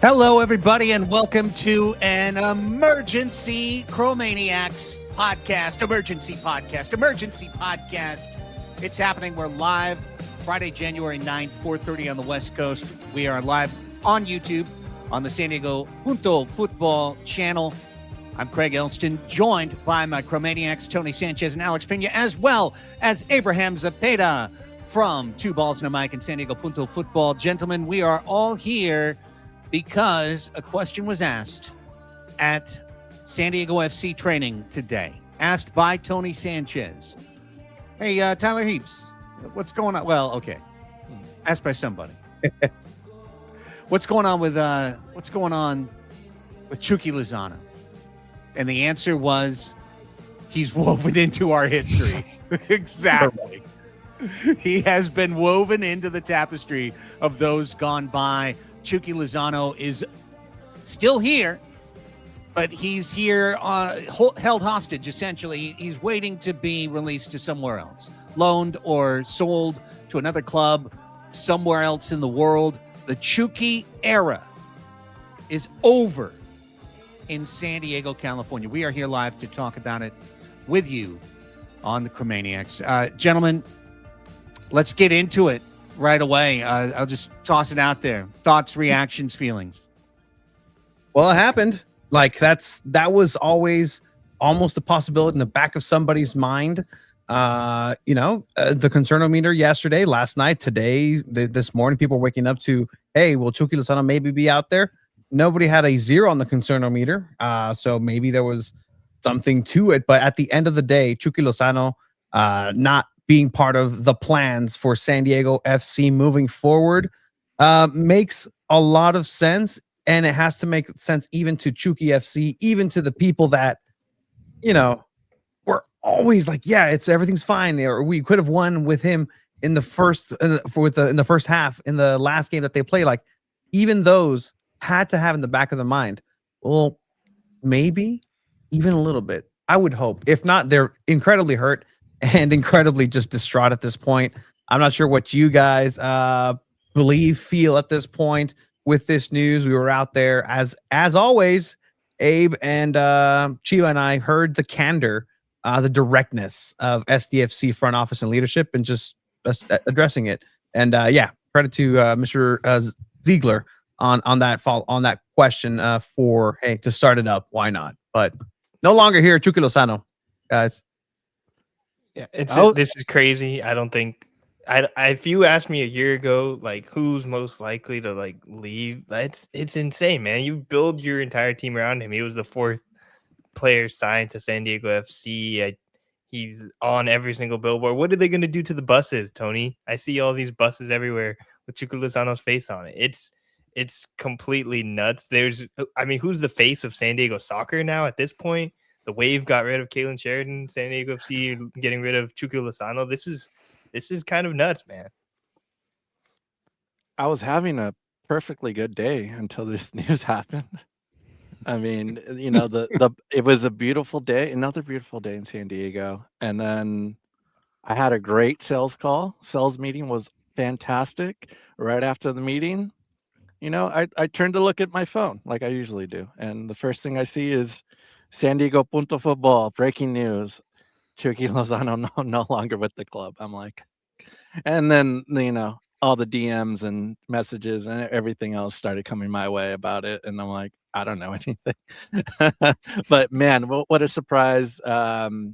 Hello, everybody, and welcome to an emergency Chromaniacs podcast. Emergency podcast. It's happening. We're live Friday, January 9th, 4:30 on the West Coast. We are live on YouTube on the SanDiego.Futbol channel. I'm Craig Elston, joined by my Chromaniacs, Tony Sanchez and Alex Pena, as well as Abraham Zapata from Two Balls and a Mic and SanDiego.Futbol. Gentlemen, we are all here because a question was asked at San Diego FC training today, asked by Tony Sanchez. Hey, Tyler Heaps, what's going on? Well, okay, asked by somebody. What's going on with Chuki Lozano? And the answer was, he's woven into our history. Exactly. He has been woven into the tapestry of those gone by. Chuki Lozano is still here, but he's here held hostage, essentially. He's waiting to be released to somewhere else, loaned or sold to another club somewhere else in the world. The Chucky era is over in San Diego, California. We are here live to talk about it with you on the Chromaniacs. Gentlemen, let's get into it right away. I'll just toss it out there. Thoughts, reactions, feelings. Well, it happened. Like that was always almost a possibility in the back of somebody's mind. The concernometer yesterday, last night, today, this morning, people were waking up to, hey, will Chuki Lozano maybe be out there? Nobody had a 0 on the concernometer, so maybe there was something to it. But at the end of the day, Chuki Lozano not being part of the plans for San Diego FC moving forward makes a lot of sense, and it has to make sense even to Chuki FC, even to the people that, were always like, yeah, everything's fine there. Or we could have won with him in the first half in the last game that they played. Like, even those had to have in the back of their mind, well, maybe even a little bit. I would hope. If not, they're incredibly hurt and incredibly just distraught at this point. I'm not sure what you guys feel at this point with this news. We were out there as always. Abe and Chiva and I heard the candor, the directness of SDFC front office and leadership, and just addressing it. And credit to Mr. Ziegler on that question for, hey, to start it up, why not? But no longer here, Chuki Lozano, guys. Yeah, this is crazy. I don't think if you asked me a year ago, like, who's most likely to like leave, it's insane, man. You build your entire team around him. He was the 4th player signed to San Diego FC. He's on every single billboard. What are they going to do to the buses, Tony? I see all these buses everywhere with Chuki Lozano's face on it. It's completely nuts. Who's the face of San Diego soccer now at this point? The Wave got rid of Kalen Sheridan, San Diego FC getting rid of Chuki Lozano. This is kind of nuts, man. I was having a perfectly good day until this news happened. I mean, it was a beautiful day, another beautiful day in San Diego. And then I had a great sales call. Sales meeting was fantastic. Right after the meeting, I turned to look at my phone like I usually do. And the first thing I see is SanDiego.Futbol, breaking news. Chuki Lozano no longer with the club. I'm like, and then, all the DMs and messages and everything else started coming my way about it. And I'm like, I don't know anything. But man, what a surprise. They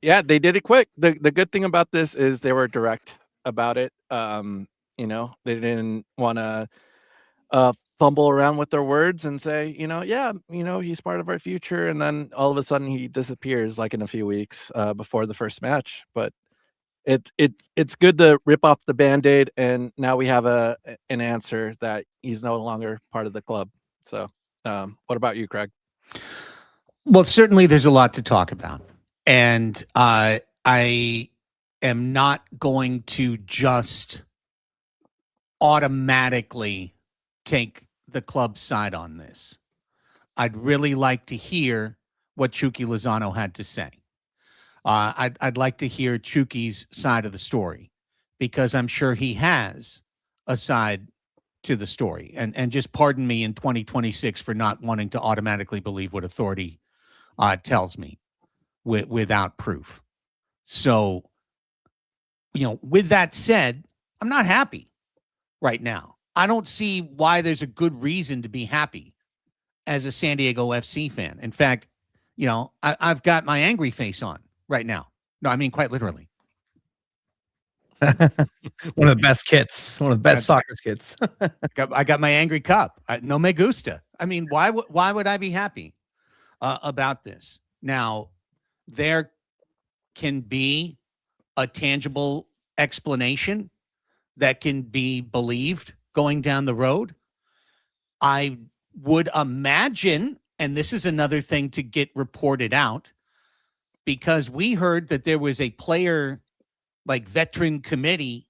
did it quick. The good thing about this is they were direct about it. They didn't want to fumble around with their words and say, he's part of our future. And then all of a sudden he disappears like in a few weeks before the first match. But it's good to rip off the Band-Aid. And now we have an answer that he's no longer part of the club. So what about you, Craig? Well, certainly there's a lot to talk about. And I am not going to just automatically take the club's side on this. I'd really like to hear what Chuki Lozano had to say. I'd like to hear Chuki's side of the story, because I'm sure he has a side to the story. And just pardon me in 2026 for not wanting to automatically believe what authority tells me without proof. So, with that said, I'm not happy right now. I don't see why there's a good reason to be happy as a San Diego FC fan. In fact, I've got my angry face on right now. No, I mean, quite literally. One of the best kits, one of the best soccer kits. I got my angry cup. No me gusta. I mean, why would I be happy about this? Now, there can be a tangible explanation that can be believed going down the road. I would imagine, and this is another thing to get reported out, because we heard that there was a player veteran committee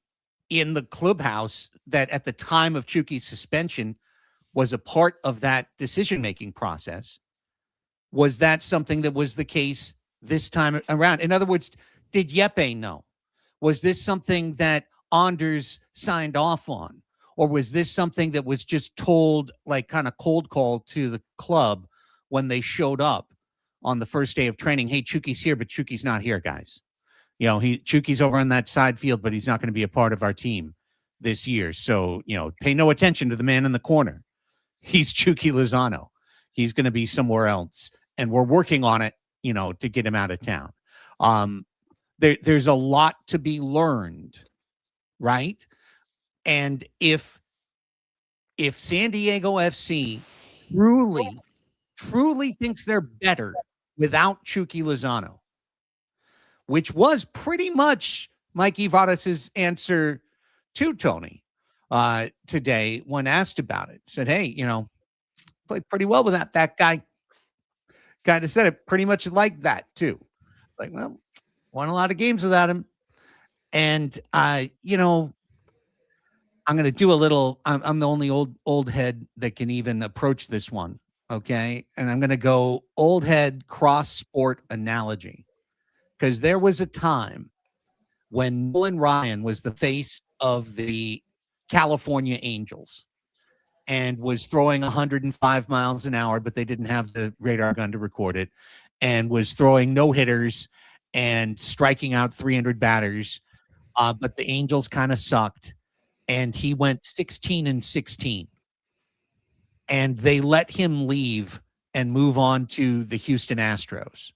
in the clubhouse that at the time of Chuki's suspension was a part of that decision-making process. Was that something that was the case this time around? In other words, did Yeppe know? Was this something that Anders signed off on? Or was this something that was just told, kind of cold call to the club when they showed up on the first day of training? Hey, Chuki's here, but Chuki's not here, guys. Chuki's over on that side field, but he's not going to be a part of our team this year. So, pay no attention to the man in the corner. He's Chuki Lozano. He's going to be somewhere else. And we're working on it, to get him out of town. There's a lot to be learned, right? And if San Diego FC truly thinks they're better without Chuki Lozano, which was pretty much Mikey Varas' answer to Tony today when asked about it. Said, hey, played pretty well without that guy. Kind of said it pretty much like that, too. Well, won a lot of games without him. And, I'm going to do a little, I'm the only old head that can even approach this one, okay? And I'm going to go old head cross-sport analogy. Because there was a time when Nolan Ryan was the face of the California Angels and was throwing 105 miles an hour, but they didn't have the radar gun to record it, and was throwing no-hitters and striking out 300 batters, but the Angels kind of sucked, and he went 16-16. And they let him leave and move on to the Houston Astros.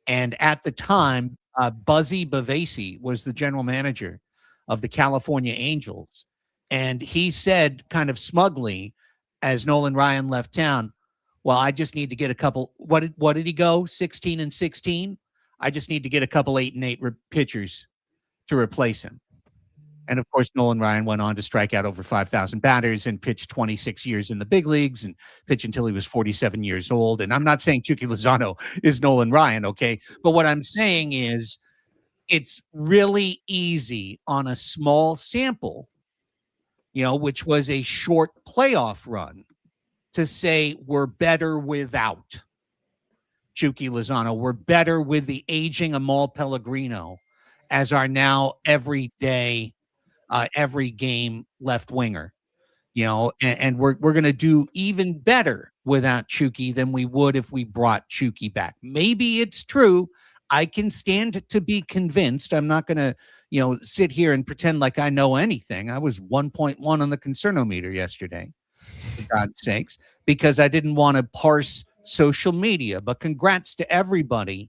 And at the time, Buzzy Bavasi was the general manager of the California Angels. And he said kind of smugly, as Nolan Ryan left town, well, I just need to get a couple. What did he go? 16-16? I just need to get a couple 8-8 pitchers to replace him. And of course, Nolan Ryan went on to strike out over 5,000 batters and pitch 26 years in the big leagues and pitch until he was 47 years old. And I'm not saying Chuki Lozano is Nolan Ryan, okay? But what I'm saying is it's really easy on a small sample, which was a short playoff run, to say we're better without Chuki Lozano. We're better with the aging Amal Pellegrino as our now everyday every game left winger, and we're going to do even better without Chuki than we would if we brought Chuki back. Maybe it's true. I can stand to be convinced. I'm not going to, sit here and pretend like I know anything. I was 1.1 on the concernometer yesterday, for God's sakes, because I didn't want to parse social media. But congrats to everybody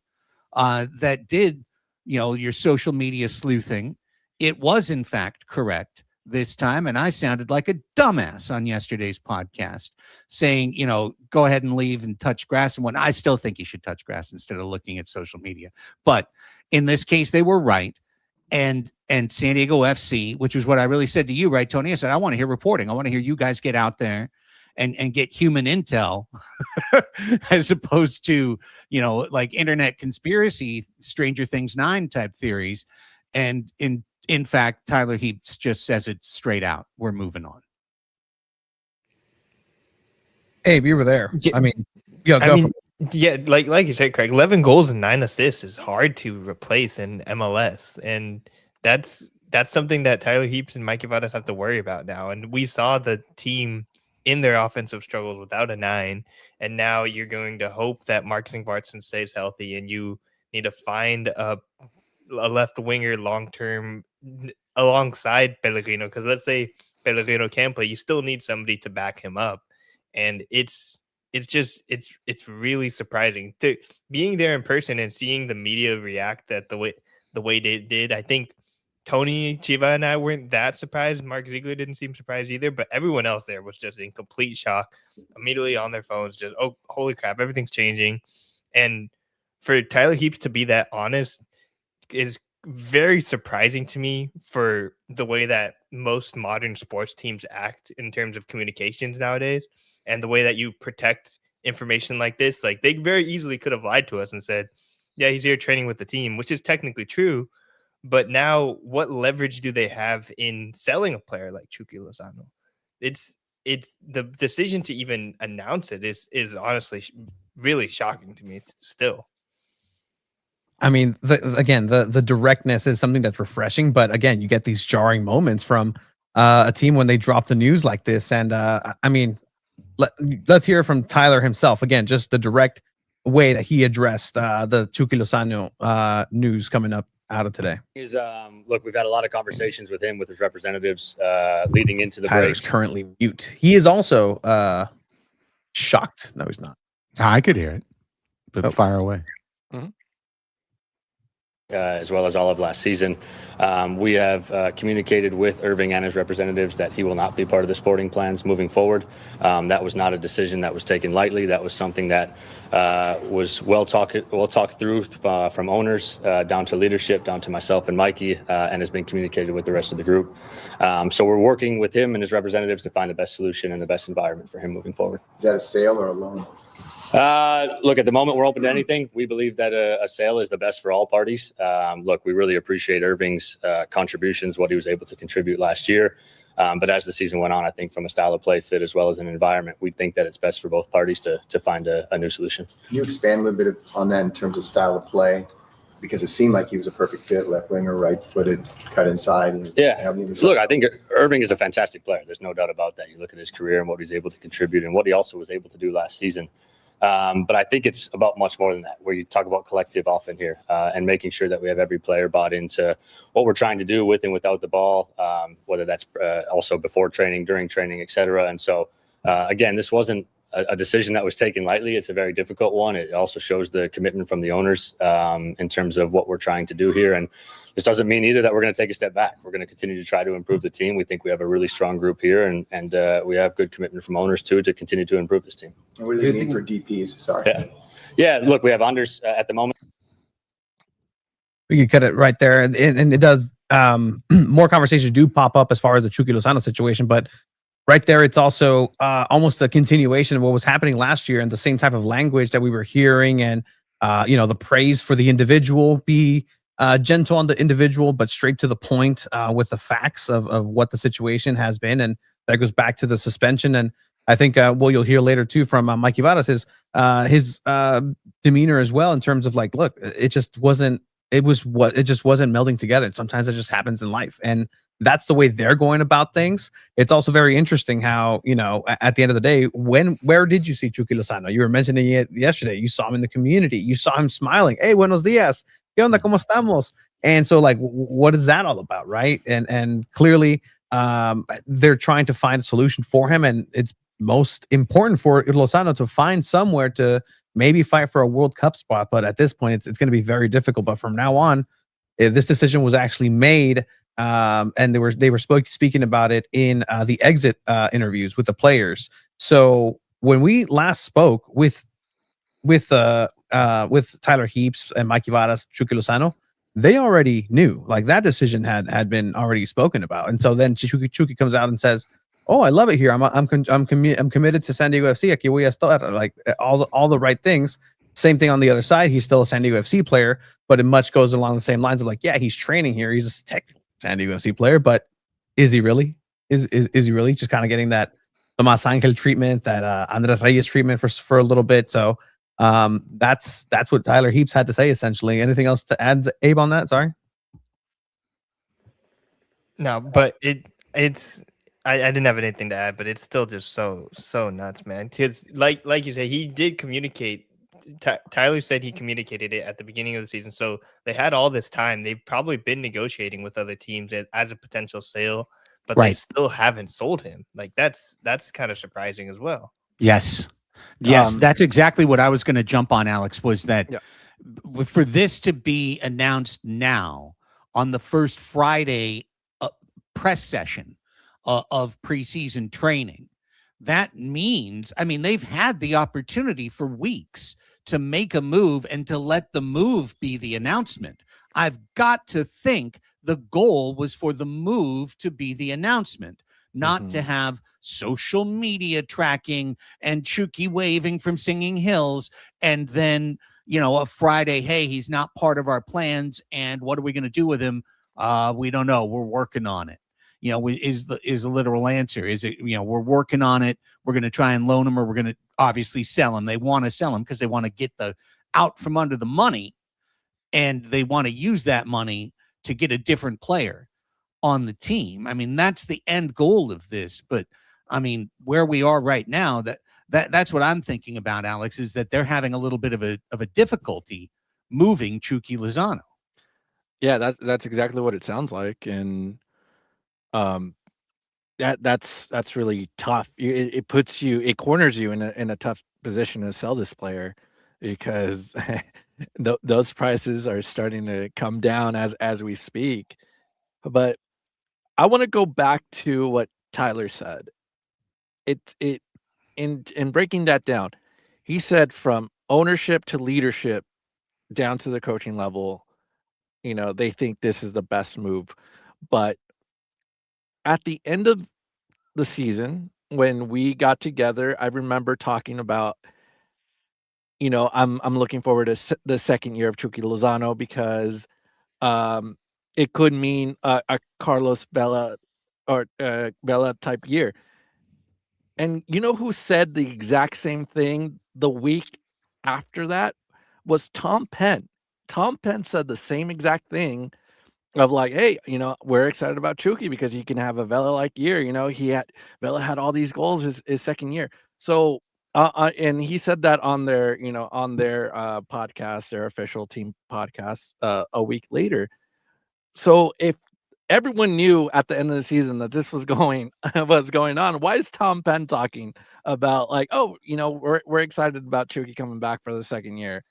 that did, your social media sleuthing. It was, in fact, correct this time, and I sounded like a dumbass on yesterday's podcast saying, go ahead and leave and touch grass. And when I still think you should touch grass instead of looking at social media. But in this case, they were right. And San Diego FC, which was what I really said to you, right, Tony? I said, I want to hear reporting. I want to hear you guys get out there and get human intel as opposed to, internet conspiracy, Stranger Things 9 type theories. And in fact, Tyler Heaps just says it straight out. We're moving on. Hey, you were there. Yeah, I mean, like you said, Craig, 11 goals and 9 assists is hard to replace in MLS. And that's that's something that Tyler Heaps and Mikey Varas have to worry about now. And we saw the team in their offensive struggles without a 9, and now you're going to hope that Marcus Ingvarsson stays healthy, and you need to find a left winger long term alongside Pellegrino, because let's say Pellegrino can play, you still need somebody to back him up, and it's really surprising to being there in person and seeing the media react that the way they did. I think Tony Chiva and I weren't that surprised. Mark Ziegler didn't seem surprised either, but everyone else there was just in complete shock, immediately on their phones, just, oh, holy crap, everything's changing. And for Tyler Heaps to be that honest is very surprising to me for the way that most modern sports teams act in terms of communications nowadays, and the way that you protect information like this. Like, they very easily could have lied to us and said, yeah, he's here training with the team, which is technically true. But now what leverage do they have in selling a player like Chuki Lozano? It's the decision to even announce it is honestly really shocking to me still. I mean, the directness is something that's refreshing, but again, you get these jarring moments from a team when they drop the news like this. And I mean, let's hear from Tyler himself again, just the direct way that he addressed the Chuki Lozano news coming up out of today. He's look, we've had a lot of conversations with him, with his representatives leading into the Tyler's break. currently mute. He is also shocked. No, he's not. I could hear it, but fire away. As well as all of last season. We have communicated with Hirving and his representatives that he will not be part of the sporting plans moving forward. That was not a decision that was taken lightly. That was something that was well talked through from owners down to leadership, down to myself and Mikey, and has been communicated with the rest of the group. So we're working with him and his representatives to find the best solution and the best environment for him moving forward. Is that a sale or a loan? Look, at the moment, we're open to anything. We believe that a sale is the best for all parties. Look, we really appreciate Hirving's contributions, what he was able to contribute last year. But as the season went on, I think from a style of play fit as well as an environment, we think that it's best for both parties to find a new solution. Can you expand a little bit on that in terms of style of play? Because it seemed like he was a perfect fit, left winger, right-footed, cut inside. And yeah. Look, I think Hirving is a fantastic player. There's no doubt about that. You look at his career and what he's able to contribute and what he also was able to do last season. But I think it's about much more than that, where you talk about collective often here and making sure that we have every player bought into what we're trying to do with and without the ball, whether that's also before training, during training, et cetera. And so, again, this wasn't a decision that was taken lightly. It's a very difficult one. It also shows the commitment from the owners in terms of what we're trying to do here. And this doesn't mean either that we're going to take a step back. We're going to continue to try to improve the team. We think we have a really strong group here, and we have good commitment from owners too to continue to improve this team. And what does it mean for DPs? Sorry. Yeah. Look, we have unders at the moment. We could cut it right there, and it does. More conversations do pop up as far as the Chuki Lozano situation, but right there, it's also almost a continuation of what was happening last year, and the same type of language that we were hearing, and the praise for the individual, be gentle on the individual, but straight to the point with the facts of what the situation has been. And that goes back to the suspension. And I think what you'll hear later too from Mikey Varas is his demeanor as well, in terms of like, look, it just wasn't melding together. And sometimes it just happens in life. And that's the way they're going about things. It's also very interesting how, at the end of the day, where did you see Chuki Lozano? You were mentioning it yesterday. You saw him in the community. You saw him smiling. Hey, buenos dias. ¿Qué onda? ¿Cómo estamos? And so, like, what is that all about, right? And clearly, they're trying to find a solution for him, and it's most important for Lozano to find somewhere to maybe fight for a World Cup spot. But at this point, it's going to be very difficult. But from now on, this decision was actually made, and they were speaking about it in the exit interviews with the players. So when we last spoke with Tyler Heaps and Mikey Varas, Chuki Lozano, they already knew, like, that decision had been already spoken about. And so then Chuki comes out and says, "Oh, I love it here. I'm committed to SanDiego.FC. Aquí voy a estar." Like, all the right things. Same thing on the other side. He's still a SanDiego.FC player, but it much goes along the same lines of like, yeah, he's training here. He's a technical SanDiego.FC player, but is he really? Is he really just kind of getting that Tomas Angel treatment, that Andres Reyes treatment for a little bit? So that's what Tyler Heaps had to say, essentially. Anything else to add, Abe, on that? Sorry. No, but it's I didn't have anything to add, but it's still just so nuts, man. Kids, like you said, he did communicate. Tyler said he communicated it at the beginning of the season, so they had all this time. They've probably been negotiating with other teams as a potential sale, but they Right. still haven't sold him. Like that's kind of surprising as well. Yes. That's exactly what I was going to jump on, Alex, was that for this to be announced now on the first Friday press session of preseason training, that means, I mean, they've had the opportunity for weeks to make a move and to let the move be the announcement. I've got to think the goal was for the move to be the announcement, not to have social media tracking and Chucky waving from Singing Hills and then, a Friday, hey, he's not part of our plans, and what are we going to do with him? We don't know. We're working on it. Is the literal answer. Is it, we're working on it. We're going to try and loan him, or we're going to obviously sell him. They want to sell him because they want to get the out from under the money, and they want to use that money to get a different player on the team. I mean, that's the end goal of this. But I mean, where we are right now, that's what I'm thinking about, Alex, is that they're having a little bit of a difficulty moving Chuki Lozano. Yeah, that's exactly what it sounds like. And that's really tough. It corners you in a tough position to sell this player, because those prices are starting to come down as we speak. But I want to go back to what Tyler said. In breaking that down, he said from ownership to leadership down to the coaching level, they think this is the best move. But at the end of the season, when we got together, I remember talking about, I'm looking forward to the second year of Chuki Lozano, because it could mean a Carlos Vela or Vela type year. And you know who said the exact same thing the week after that? Was Tom Penn. Tom Penn said the same exact thing of like, hey, we're excited about Chucky because he can have a Vela-like year. Vela had all these goals his second year. So, and he said that on their podcast, their official team podcast, a week later. So if everyone knew at the end of the season that this was going on, why is Tom Penn talking about like, oh, we're excited about Chucky coming back for the second year?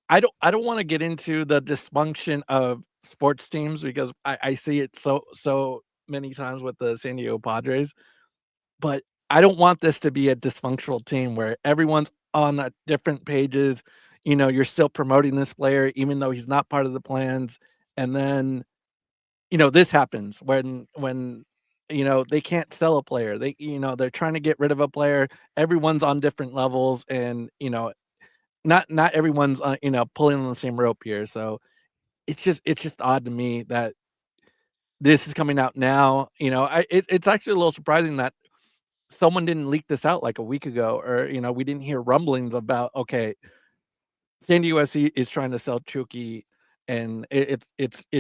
I don't want to get into the dysfunction of sports teams, because I see it so many times with the San Diego Padres, but I don't want this to be a dysfunctional team where everyone's on different pages. You're still promoting this player even though he's not part of the plans, and then this happens when they can't sell a player. They're trying to get rid of a player. Everyone's on different levels, and not everyone's pulling on the same rope here. So it's just odd to me that this is coming out now. It's actually a little surprising that someone didn't leak this out like a week ago, or we didn't hear rumblings about, okay, San Diego SC is trying to sell Chucky, and it's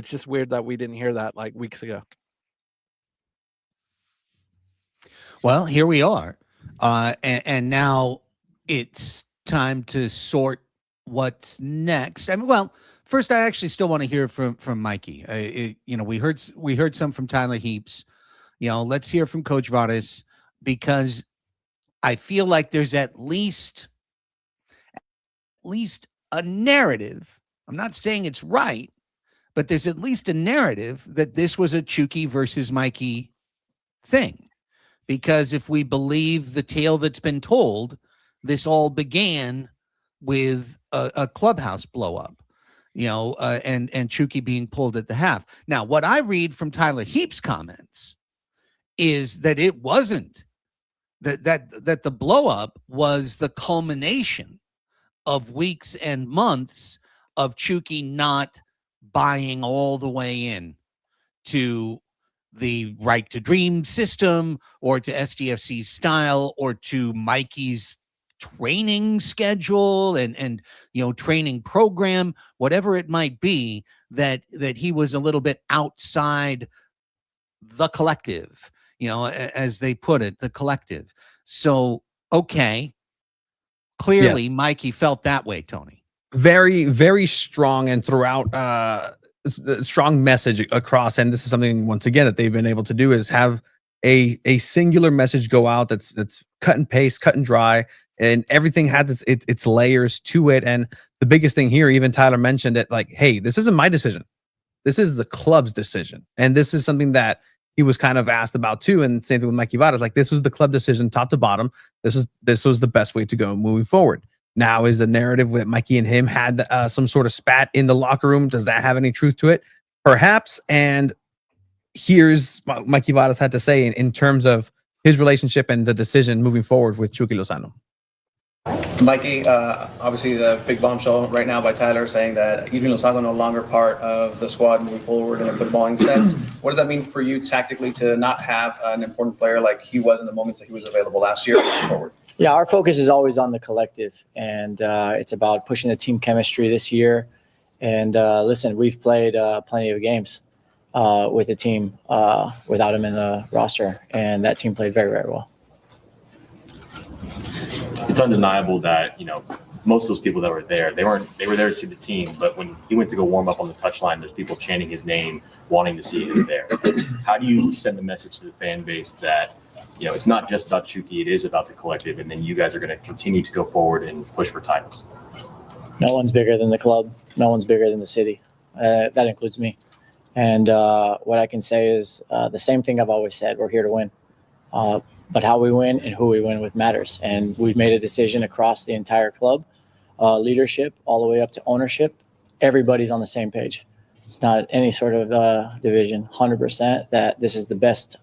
just weird that we didn't hear that like weeks ago. Well, here we are, and now it's time to sort what's next. I mean, well, first, I actually still want to hear from Mikey. We heard some from Tyler Heaps. Let's hear from Coach Varas, because I feel like there's at least a narrative. I'm not saying it's right, but there's at least a narrative that this was a Chucky versus Mikey thing. Because if we believe the tale that's been told, this all began with a clubhouse blow up, and Chucky being pulled at the half. Now, what I read from Tyler Heaps' comments is that it wasn't that the blow up was the culmination of weeks and months of Chucky not buying all the way in to the Right to Dream system, or to SDFC's style, or to Mikey's training schedule and training program, whatever it might be, that he was a little bit outside the collective, as they put it, the collective. So, okay. Clearly, Mikey felt that way, Tony. Very, very strong, and throughout strong message across. And this is something, once again, that they've been able to do, is have a singular message go out that's cut and paste, cut and dry, and everything has its layers to it. And the biggest thing here, even Tyler mentioned it, like, hey, this isn't my decision. This is the club's decision. And this is something that he was kind of asked about too. And same thing with Mikey Varas. Like, this was the club decision, top to bottom. This was the best way to go moving forward. Now, is the narrative that Mikey and him had some sort of spat in the locker room? Does that have any truth to it? Perhaps. And here's what Mikey Varas had to say in terms of his relationship and the decision moving forward with Chuki Lozano. Mikey, obviously the big bombshell right now by Tyler saying that Hirving Lozano no longer part of the squad moving forward in a footballing sense. What does that mean for you tactically to not have an important player like he was in the moments that he was available last year moving forward? Yeah, our focus is always on the collective, and it's about pushing the team chemistry this year. And listen, we've played plenty of games with the team without him in the roster, and that team played very, very well. It's undeniable that, most of those people that were there, they were there to see the team, but when he went to go warm up on the touchline, there's people chanting his name, wanting to see him there. How do you send the message to the fan base that, it's not just about Chuki, it is about the collective, and then you guys are going to continue to go forward and push for titles? No one's bigger than the club. No one's bigger than the city. That includes me. And what I can say is the same thing I've always said. We're here to win. But how we win and who we win with matters. And we've made a decision across the entire club, leadership, all the way up to ownership. Everybody's on the same page. It's not any sort of division, 100% that this is the best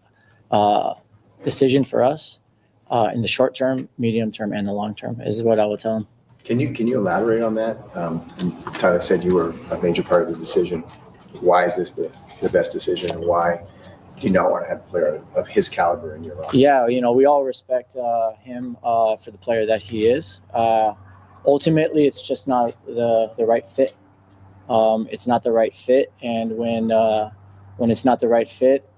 decision for us in the short term, medium term, and the long term, is what I will tell them. Can you elaborate on that? And Tyler said you were a major part of the decision. Why is this the best decision, and why do you not want to have a player of his caliber in your roster? Yeah, we all respect him for the player that he is. Ultimately, it's just not the right fit. It's not the right fit, and when it's not the right fit,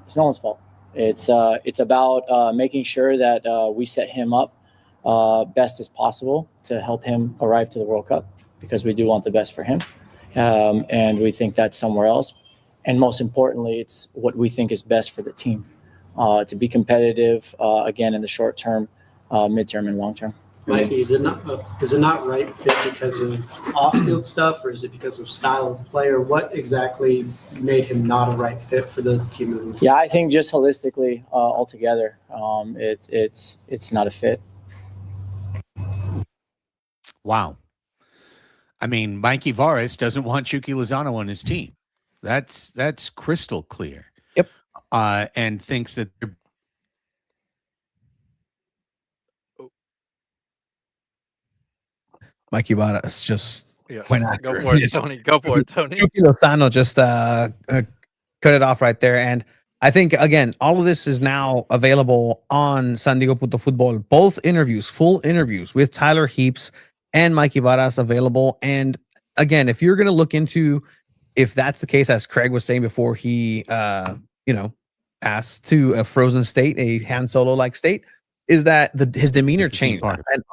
it's no one's fault. It's about making sure that we set him up best as possible to help him arrive to the World Cup, because we do want the best for him, and we think that's somewhere else. And most importantly, it's what we think is best for the team to be competitive, again, in the short term, midterm, and long term. Mikey, is it not right fit because of off-field stuff, or is it because of style of player? What exactly made him not a right fit for the team? Yeah, I think just holistically, altogether, it's not a fit. Wow. I mean, Mikey Varas doesn't want Chuki Lozano on his team. That's crystal clear. Yep. And thinks that Mikey Varas just went after Go for it, Tony. Go for it, Tony. Chuki Lozano just cut it off right there. And I think, again, all of this is now available on SanDiego.Futbol. Both interviews, full interviews with Tyler Heaps and Mikey Varas available. And again, if you're going to look into if that's the case, as Craig was saying before he, passed to a frozen state, a Han Solo-like state, is that his demeanor changed. And,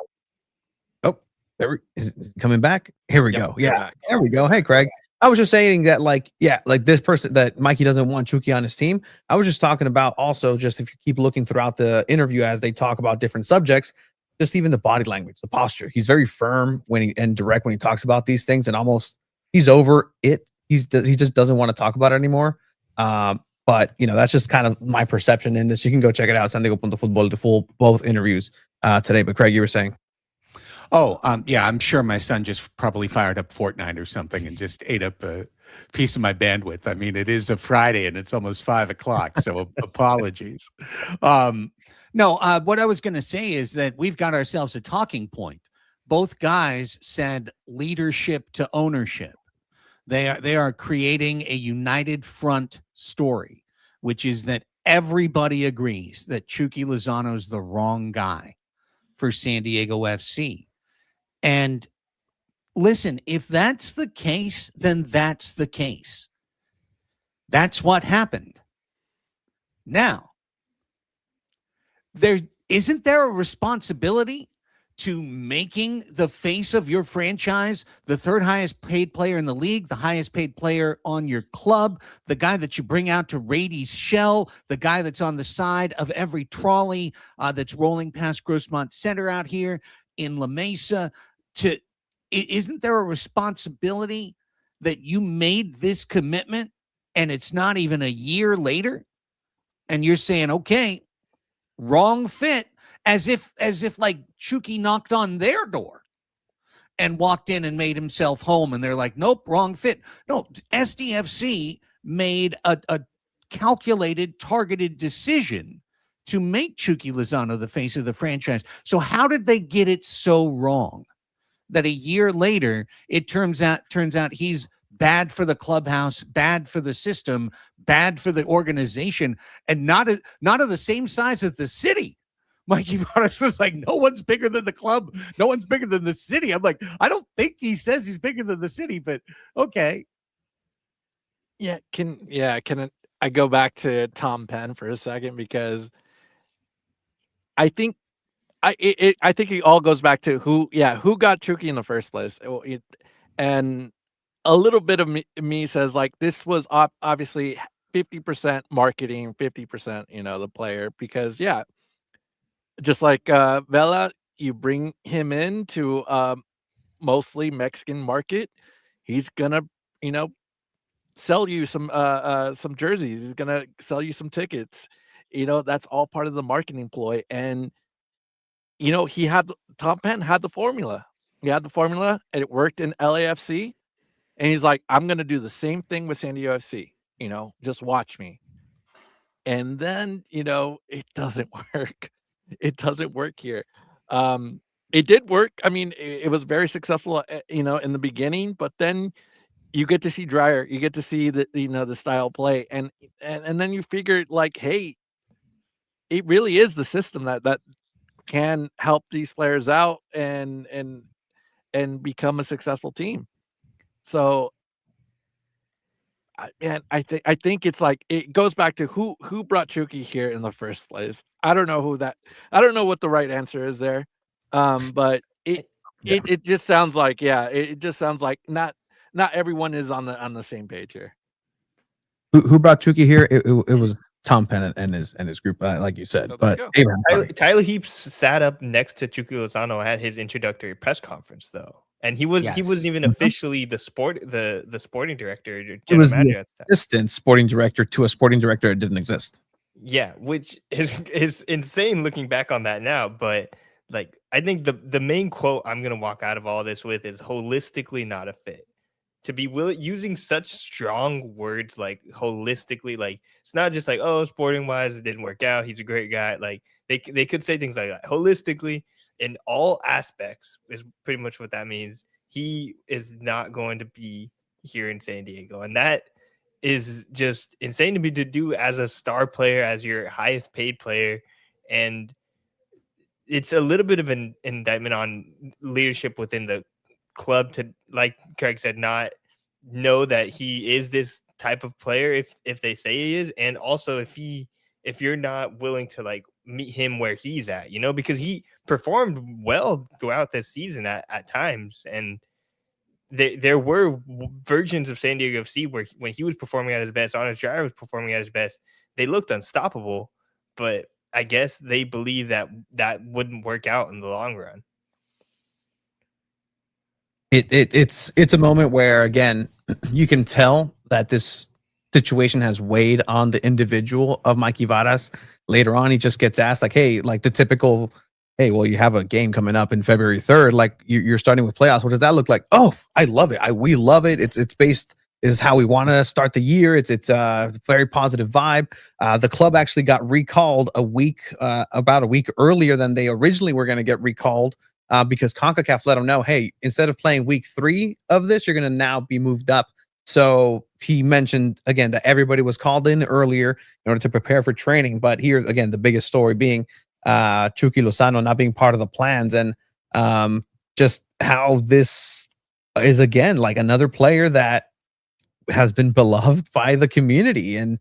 is coming back. Here we go. Yeah, there we go. Hey, Craig. I was just saying that, like this person that Mikey doesn't want Chuki on his team. I was just talking about also, just if you keep looking throughout the interview as they talk about different subjects, just even the body language, the posture. He's very firm and direct when he talks about these things, and almost he's over it. He just doesn't want to talk about it anymore. But that's just kind of my perception in this. You can go check it out. SanDiego.Futbol, the full both interviews today. But Craig, you were saying. Oh, yeah, I'm sure my son just probably fired up Fortnite or something and just ate up a piece of my bandwidth. I mean, it is a Friday and it's almost 5:00, so apologies. No, what I was going to say is that we've got ourselves a talking point. Both guys said leadership to ownership. They are creating a united front story, which is that everybody agrees that Chuki Lozano's the wrong guy for San Diego FC. And listen, if that's the case, then that's the case. That's what happened. Now, isn't there a responsibility to making the face of your franchise the third highest paid player in the league, the highest paid player on your club, the guy that you bring out to Rady's shell, the guy that's on the side of every trolley that's rolling past Grossmont Center out here in La Mesa? Isn't there a responsibility that you made this commitment and it's not even a year later and you're saying, okay, wrong fit, as if like Chucky knocked on their door and walked in and made himself home and they're like, nope, wrong fit. No, SDFC made a calculated, targeted decision to make Chuki Lozano the face of the franchise. So how did they get it so wrong that a year later it turns out he's bad for the clubhouse, bad for the system, bad for the organization, and not of the same size as the city? Mikey Varas was like, no one's bigger than the club. No one's bigger than the city. I'm like, I don't think he says he's bigger than the city, but okay. Yeah, can I go back to Tom Penn for a second, because I think I think it all goes back to who got Chucky in the first place. And a little bit of me says, like, this was obviously 50% marketing, 50%, the player, because just like Vela, you bring him in to mostly Mexican market, he's gonna, sell you some jerseys, he's gonna sell you some tickets. That's all part of the marketing ploy. And Tom Penn had the formula. He had the formula, and it worked in LAFC. And he's like, I'm gonna do the same thing with SanDiego.FC. Just watch me. And then it doesn't work. It doesn't work here. It did work. I mean, it was very successful, in the beginning, but then you get to see Dreyer, you get to see the style play, and then you figure, like, hey, it really is the system that can help these players out and become a successful team. So I think it's like, it goes back to who brought Chucky here in the first place. I don't know what the right answer is there. But it just sounds like, it just sounds like not everyone is on the same page here. Who brought Chucky here? It was Tom Penn and his group, like you said. But Tyler Heaps sat up next to Chuki Lozano at his introductory press conference, though, and he wasn't even officially the sporting director. It was the assistant sporting director to a sporting director that didn't exist. Yeah, which is insane looking back on that now. But like, I think the main quote I'm gonna walk out of all this with is holistically not a fit. To be using such strong words like holistically, like, it's not just like, oh, sporting wise it didn't work out, he's a great guy. Like, they could say things like that. Holistically, in all aspects, is pretty much what that means. He is not going to be here in San Diego, and that is just insane to me to do as a star player, as your highest paid player. And it's a little bit of an indictment on leadership within the club to, like Craig said, not know that he is this type of player if they say he is, and also if you're not willing to, like, meet him where he's at, because he performed well throughout this season at times, and there were versions of SanDiego.FC where when he was performing at his best, Honest Dreyer was performing at his best, they looked unstoppable, but I guess they believe that wouldn't work out in the long run. It's a moment where, again, you can tell that this situation has weighed on the individual of Mikey Varas. Later on, he just gets asked, like, hey, like the typical, hey, well, you have a game coming up in February 3rd. Like, you're starting with playoffs. What does that look like? Oh, I love it. We love it. It's based, is how we want to start the year. It's a very positive vibe. The club actually got recalled about a week earlier than they originally were going to get recalled. Because CONCACAF let them know, hey, instead of playing week 3 of this, you're going to now be moved up. So he mentioned, again, that everybody was called in earlier in order to prepare for training. But here, again, the biggest story being Chuki Lozano not being part of the plans, and just how this is, again, like another player that has been beloved by the community. And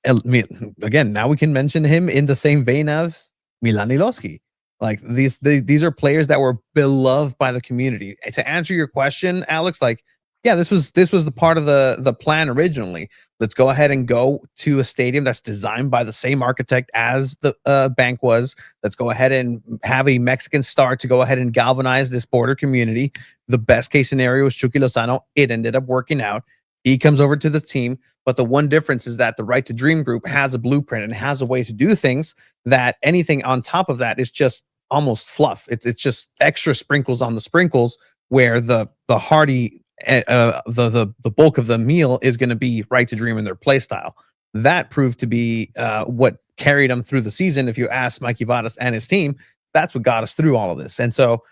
again, now we can mention him in the same vein as Milan Iloski. Like these are players that were beloved by the community. To answer your question, Alex, like, yeah, this was the part of the plan originally. Let's go ahead and go to a stadium that's designed by the same architect as the bank was. Let's go ahead and have a Mexican star to go ahead and galvanize this border community. The best case scenario was Chuki Lozano. It ended up working out. He comes over to the team, but the one difference is that the Right to Dream group has a blueprint and has a way to do things that anything on top of that is just almost fluff. It's just extra sprinkles on the sprinkles, where the hearty the bulk of the meal is going to be Right to Dream in their play style. That proved to be what carried them through the season. If you ask Mikey Varas and his team, that's what got us through all of this. And so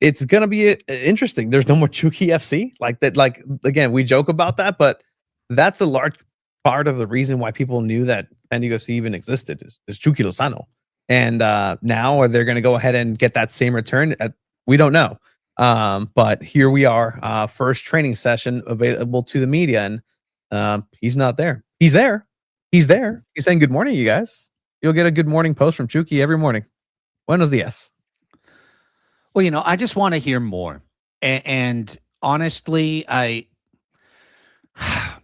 it's going to be interesting. There's no more Chuki FC like that. Like, again, we joke about that, but that's a large part of the reason why people knew that SanDiego FC even existed is Chuki Lozano. And now are they going to go ahead and get that same return? We don't know. But here we are, first training session available to the media, and he's not there. He's there. He's there. He's saying good morning, you guys. You'll get a good morning post from Chuki every morning. Buenos dias. Well, I just want to hear more. And honestly,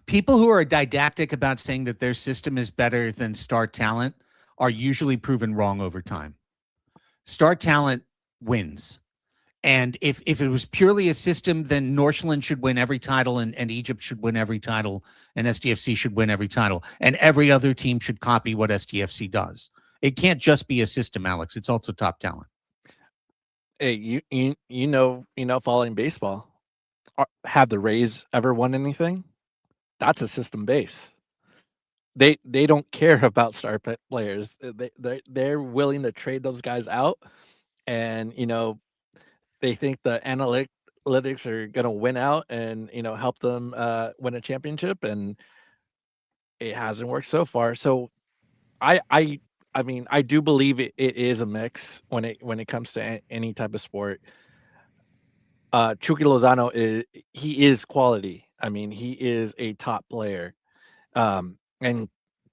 people who are didactic about saying that their system is better than star talent are usually proven wrong over time. Star talent wins. And if it was purely a system, then Northland should win every title, and Egypt should win every title, and SDFC should win every title, and every other team should copy what SDFC does. It can't just be a system, Alex. It's also top talent. Hey, following baseball, have the Rays ever won anything? That's a system base. They don't care about star players. They're willing to trade those guys out, and they think the analytics are going to win out and help them win a championship, and it hasn't worked so far. So I do believe it is a mix when it comes to any type of sport. Chuki Lozano is quality. I mean, he is a top player, and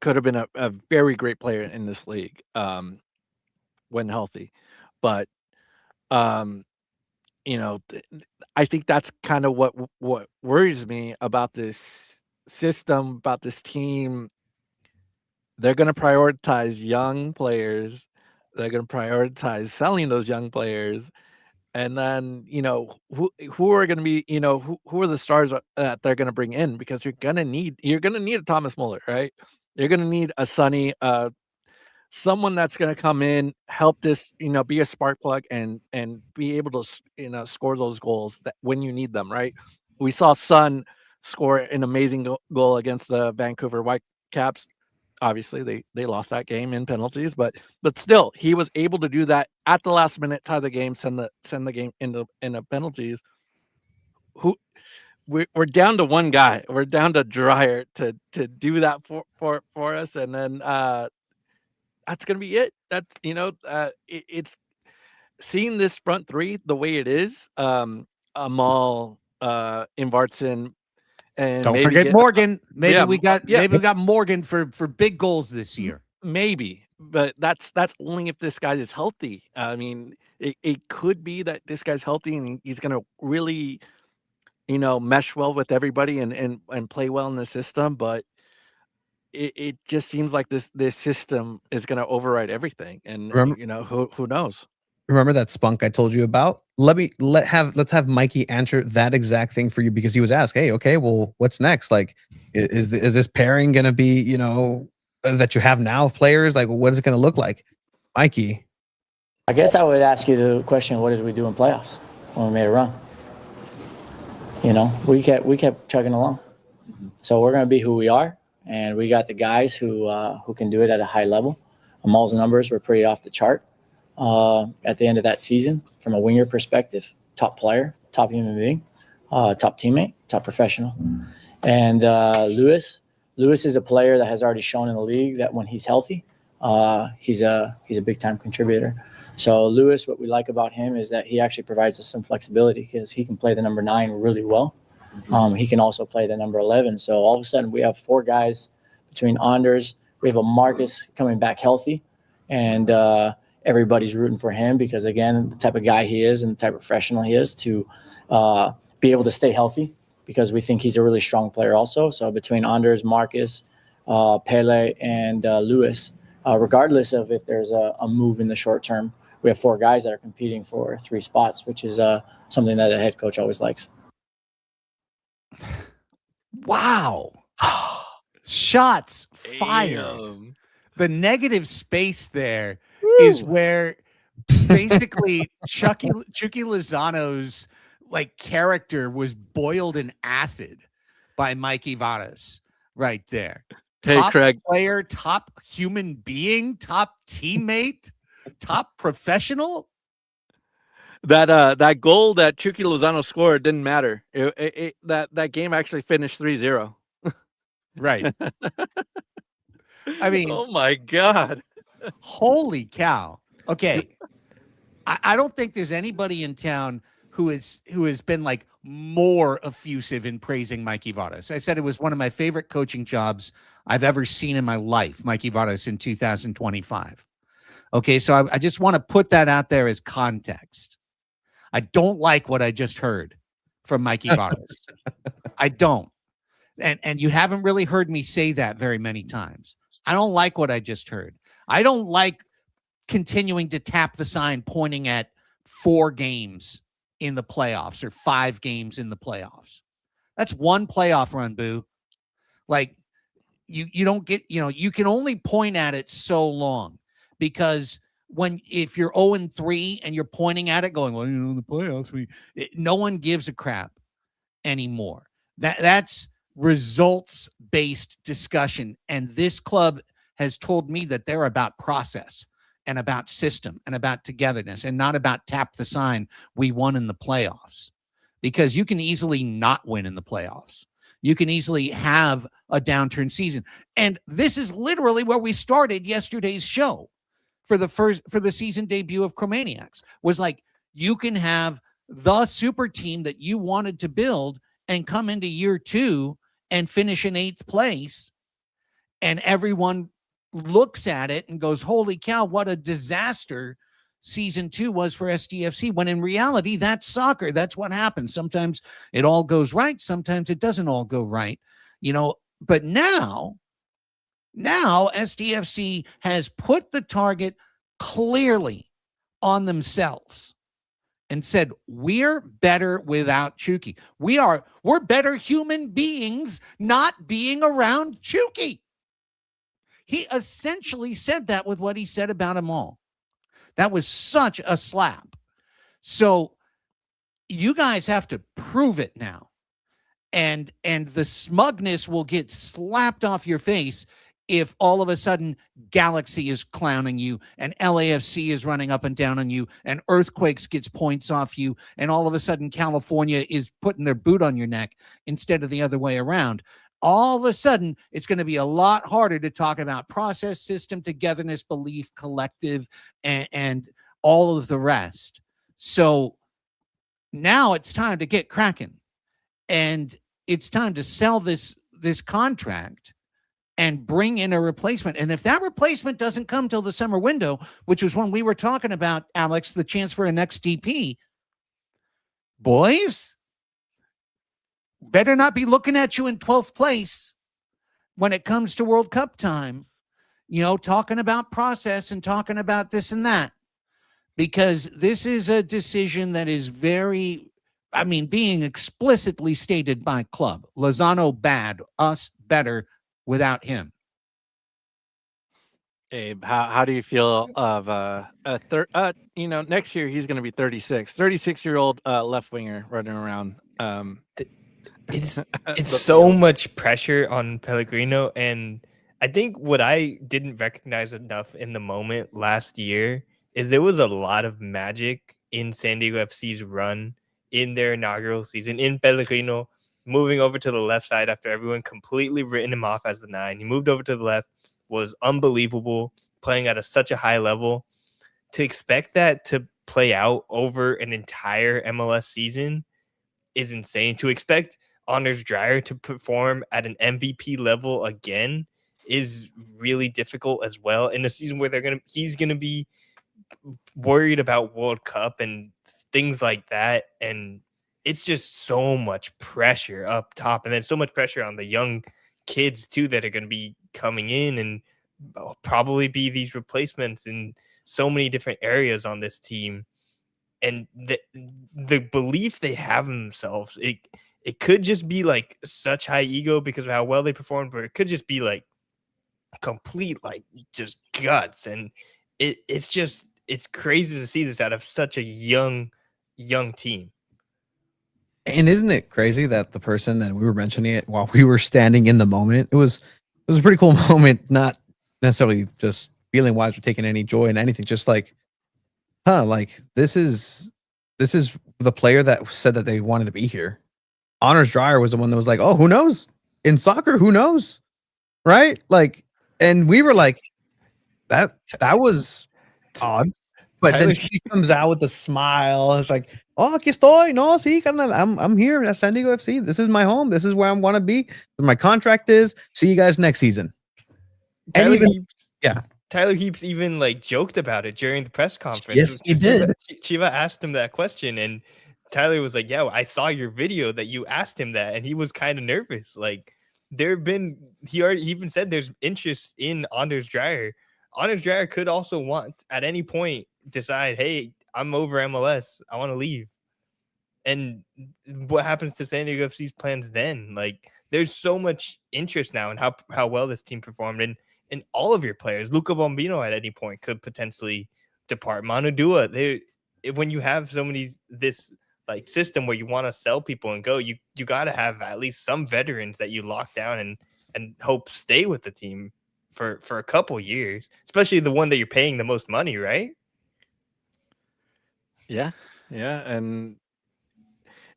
could have been a very great player in this league when healthy. But I think that's kind of what worries me about this system, about this team. They're going to prioritize young players. They're going to prioritize selling those young players. And then, who are going to be, who are the stars that they're going to bring in? Because you're going to need a Thomas Muller, right? You're going to need a Sonny, someone that's going to come in, help this, be a spark plug and be able to, score those goals that when you need them, right? We saw Son score an amazing goal against the Vancouver Whitecaps. Obviously, they lost that game in penalties, but still, he was able to do that at the last minute, tie the game, send the game into penalties. We're down to one guy. We're down to Dreyer to do that for us, and then that's gonna be it. That's it's seeing this front three the way it is. Amal, Invartson. And don't forget Morgan. Maybe we got Morgan for big goals this year. Maybe, but that's only if this guy is healthy. I mean, it could be that this guy's healthy and he's going to really, mesh well with everybody and play well in the system. But it just seems like this system is going to override everything. And who knows? Remember that spunk I told you about? Let's have Mikey answer that exact thing for you, because he was asked, hey, okay, well, what's next? Like, is this pairing going to be, that you have now of players? Like, what is it going to look like? Mikey. I guess I would ask you the question, what did we do in playoffs when we made a run? We kept chugging along. So we're going to be who we are, and we got the guys who can do it at a high level. Amal's numbers were pretty off the chart. At the end of that season, from a winger perspective, top player, top human being, top teammate, top professional. And Lewis is a player that has already shown in the league that when he's healthy, he's a big time contributor. So Lewis, what we like about him is that he actually provides us some flexibility, because he can play the number 9 really well. He can also play the number 11. So all of a sudden we have 4 guys between Anders, we have a Marcus coming back healthy, and everybody's rooting for him because, again, the type of guy he is and the type of professional he is to be able to stay healthy, because we think he's a really strong player also. So between Anders, Marcus, Pele, and Lewis, regardless of if there's a move in the short term, we have 4 guys that are competing for 3 spots, which is something that a head coach always likes. Wow. Shots fired. Damn. The negative space there is where basically Chucky Lozano's like character was boiled in acid by Mikey Varas right there. Hey, Top Craig. player, top human being, top teammate, top professional. That goal that Chuki Lozano scored didn't matter. That game actually finished 3-0. Right. I mean, oh my God. Holy cow. Okay. I don't think there's anybody in town who has been like more effusive in praising Mikey Varas. I said it was one of my favorite coaching jobs I've ever seen in my life, Mikey Varas in 2025. Okay, so I just want to put that out there as context. I don't like what I just heard from Mikey Varas. I don't. And you haven't really heard me say that very many times. I don't like what I just heard. I don't like continuing to tap the sign pointing at 4 games in the playoffs or 5 games in the playoffs. That's one playoff run, boo. Like you don't get, you can only point at it so long, because if you're 0-3 and you're pointing at it going, well, the playoffs, no one gives a crap anymore. That's results-based discussion. And this club has told me that they're about process and about system and about togetherness and not about tap the sign, we won in the playoffs. Because you can easily not win in the playoffs. You can easily have a downturn season. And this is literally where we started yesterday's show for the season debut of Chromaniacs. Was like, you can have the super team that you wanted to build and come into year 2 and finish in 8th place, and everyone looks at it and goes, holy cow, what a disaster season 2 was for SDFC, when in reality, that's soccer. That's what happens. Sometimes it all goes right. Sometimes it doesn't all go right, but now SDFC has put the target clearly on themselves and said, we're better without Chuki. We're better human beings not being around Chuki. He essentially said that with what he said about them all. That was such a slap. So you guys have to prove it now. And the smugness will get slapped off your face if all of a sudden Galaxy is clowning you and LAFC is running up and down on you and Earthquakes gets points off you and all of a sudden California is putting their boot on your neck instead of the other way around. All of a sudden, it's going to be a lot harder to talk about process, system, togetherness, belief, collective, and all of the rest. So now it's time to get cracking. And it's time to sell this contract and bring in a replacement. And if that replacement doesn't come till the summer window, which was when we were talking about, Alex, the chance for a next DP, boys, better not be looking at you in 12th place when it comes to World Cup time, talking about process and talking about this and that, because this is a decision that is being explicitly stated by club. Lozano bad, us better without him. Abe, how do you feel of next year he's going to be 36-year-old left winger running around. It's so much pressure on Pellegrino, and I think what I didn't recognize enough in the moment last year is there was a lot of magic in San Diego FC's run in their inaugural season, in Pellegrino moving over to the left side after everyone completely written him off as the 9. He moved over to the left, was unbelievable, playing at such a high level. To expect that to play out over an entire MLS season is insane. To expect Anders Dreyer to perform at an MVP level again is really difficult as well in a season where he's gonna be worried about World Cup and things like that, and it's just so much pressure up top, and then so much pressure on the young kids too that are going to be coming in and probably be these replacements in so many different areas on this team. And the belief they have in themselves, it could just be like such high ego because of how well they performed, but it could just be like complete like just guts, and it's crazy to see this out of such a young team. And isn't it crazy that the person that we were mentioning it while we were standing in the moment, it was a pretty cool moment, not necessarily just feeling wise or taking any joy in anything, just like, like this is the player that said that they wanted to be here. Honors Dreyer was the one that was like, oh, who knows? In soccer, who knows? Right? Like, and we were like, that was odd. But then she comes out with a smile. It's like, oh, aquí estoy. No, sí, I'm here at San Diego FC. This is my home. This is where I want to be. Where my contract is. See you guys next season. Tyler Heaps even like joked about it during the press conference. Yes, he did. Chiva asked him that question, and Tyler was like, yeah, I saw your video that you asked him that, and he was kind of nervous. Like, he even said there's interest in Anders Dreyer. Anders Dreyer could also want at any point decide, hey, I'm over MLS. I want to leave. And what happens to San Diego FC's plans then? Like, there's so much interest now in how well this team performed, and all of your players. Luca Bombino at any point could potentially depart. Manu Dua. When you have so many this like system where you want to sell people and go, you got to have at least some veterans that you lock down and hope stay with the team for a couple years, especially the one that you're paying the most money, right? Yeah, and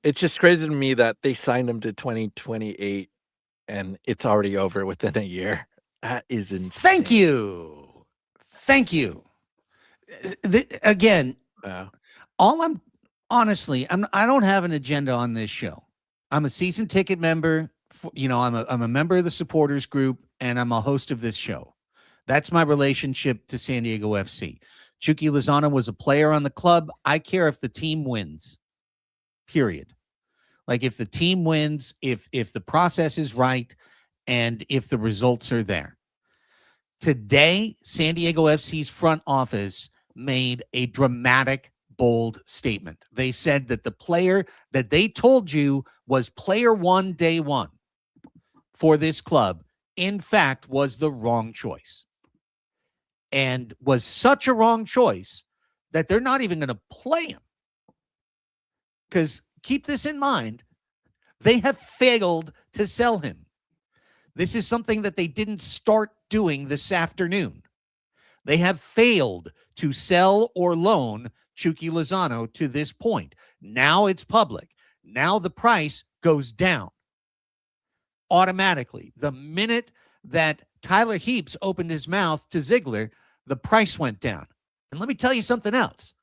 it's just crazy to me that they signed him to 2028 and it's already over within a year. That is insane. Thank you. Again, I don't have an agenda on this show. I'm a season ticket member. I'm a member of the supporters group, and I'm a host of this show. That's my relationship to San Diego FC. Chuki Lozano was a player on the club. I care if the team wins, period. Like, if the team wins, if the process is right, and if the results are there. Today, San Diego FC's front office made a dramatic, bold statement. They said that the player that they told you was player one, day one for this club, in fact, was the wrong choice. And was such a wrong choice that they're not even going to play him. Because keep this in mind, they have failed to sell him. This is something that they didn't start doing this afternoon. They have failed to sell or loan Chuki Lozano to this point. Now it's public. Now the price goes down automatically. The minute that Tyler Heaps opened his mouth to Ziegler, the price went down. And let me tell you something else.